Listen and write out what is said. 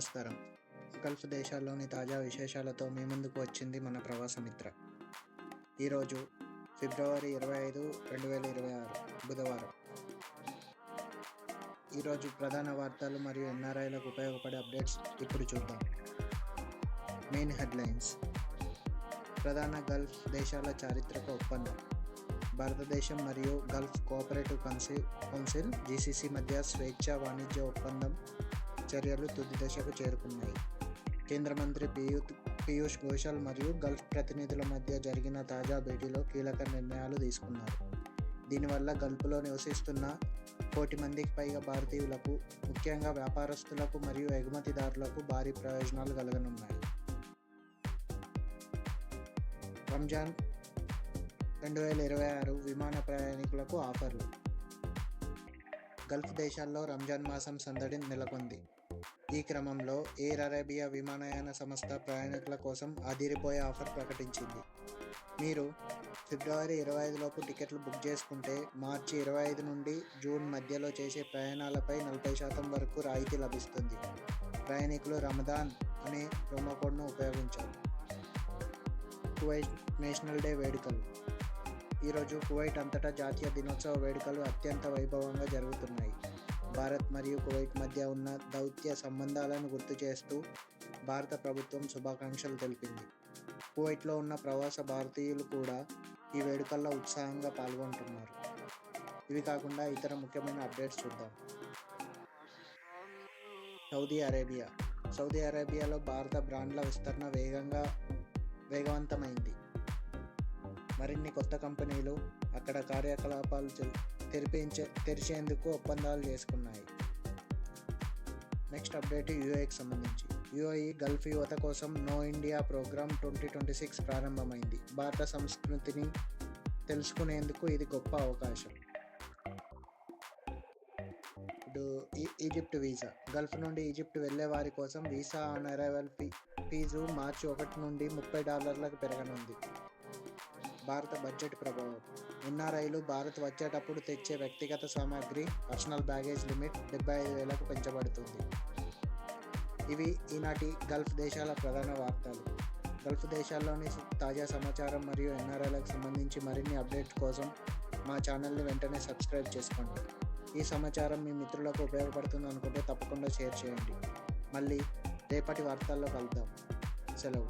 నమస్కారం. గల్ఫ్ దేశాల్లోని తాజా విశేషాలతో మీ ముందుకు వచ్చింది మన ప్రవాస మిత్ర. ఈరోజు ఫిబ్రవరి 25, 2026 బుధవారం. ఈరోజు ప్రధాన వార్తలు మరియు ఎన్ఆర్ఐలకు ఉపయోగపడే అప్డేట్స్ ఇప్పుడు చూద్దాం. Main headlines. ప్రధాన గల్ఫ్ దేశాల చారిత్రక ఒప్పందం. భారతదేశం మరియు గల్ఫ్ కోఆపరేటివ్ కౌన్సిల్ జీసీసీ మధ్య స్వేచ్ఛా వాణిజ్య ఒప్పందం చర్యలు తుది దశకు చేరుకున్నాయి. కేంద్ర మంత్రి పీయూష్ గోయల్ మరియు గల్ఫ్ ప్రతినిధుల మధ్య జరిగిన తాజా భేటీలో కీలక నిర్ణయాలు తీసుకున్నారు. దీనివల్ల గల్ఫ్లో నివసిస్తున్న 1 కోటి మందికి పైగా భారతీయులకు, ముఖ్యంగా వ్యాపారస్తులకు మరియు ఎగుమతిదారులకు భారీ ప్రయోజనాలు కలగనున్నాయి. రంజాన్ 2026 విమాన ప్రయాణికులకు ఆఫర్లు. గల్ఫ్ దేశాల్లో రంజాన్ మాసం సందడి నెలకొంది. ఈ క్రమంలో ఎయిర్ అరేబియా విమానయాన సంస్థ ప్రయాణికుల కోసం అదిరిపోయే ఆఫర్ ప్రకటించింది. మీరు ఫిబ్రవరి 25 లోపు టికెట్లు బుక్ చేసుకుంటే మార్చి 25 నుండి జూన్ మధ్యలో చేసే ప్రయాణాలపై 40% వరకు రాయితీ లభిస్తుంది. ప్రయాణికులు రమదాన్ అనే ప్రోమో కోడ్ను ఉపయోగించాలి. కువైట్ నేషనల్ డే వేడుకలు. ఈరోజు కువైట్ అంతటా జాతీయ దినోత్సవ వేడుకలు అత్యంత వైభవంగా జరుగుతున్నాయి. భారత్ మరియు కువైట్ మధ్య ఉన్న దౌత్య సంబంధాలను గుర్తు చేస్తూ భారత ప్రభుత్వం శుభాకాంక్షలు తెలిపింది. కువైట్లో ఉన్న ప్రవాస భారతీయులు కూడా ఈ వేడుకల్లో ఉత్సాహంగా పాల్గొంటున్నారు. ఇవి కాకుండా ఇతర ముఖ్యమైన అప్డేట్స్ చూద్దాం. సౌదీ అరేబియాలో భారత బ్రాండ్ల విస్తరణ వేగవంతమైంది. మరిన్ని కొత్త కంపెనీలు అక్కడ కార్యకలాపాలు తెరిచేందుకు ఒప్పందాలు చేసుకున్నాయి. నెక్స్ట్ అప్డేట్ యూఏకి సంబంధించి. యూఏఈ గల్ఫ్ యువత కోసం నో ఇండియా ప్రోగ్రామ్ 2026 ప్రారంభమైంది. భారత సంస్కృతిని తెలుసుకునేందుకు ఇది గొప్ప అవకాశం. Egypt visa. గల్ఫ్ నుండి ఈజిప్ట్ వెళ్లే వారి కోసం వీసా ఆన్ అరైవల్ ఫీజు మార్చి 1 నుండి $30 పెరగనుంది. భారత బడ్జెట్ ప్రభావం. ఎన్ఆర్ఐలు భారత్ వచ్చేటప్పుడు తెచ్చే వ్యక్తిగత సామాగ్రి పర్సనల్ బ్యాగేజ్ లిమిట్ 75,000కు పెంచబడుతుంది. ఇవి ఈనాటి గల్ఫ్ దేశాల ప్రధాన వార్తలు. గల్ఫ్ దేశాల్లోని తాజా సమాచారం మరియు ఎన్ఆర్ఐలకు సంబంధించి మరిన్ని అప్డేట్స్ కోసం మా ఛానల్ని వెంటనే సబ్స్క్రైబ్ చేసుకోండి. ఈ సమాచారం మీ మిత్రులకు ఉపయోగపడుతుంది అనుకుంటే తప్పకుండా షేర్ చేయండి. మళ్ళీ రేపటి వార్తల్లో కలుద్దాం. సెలవు.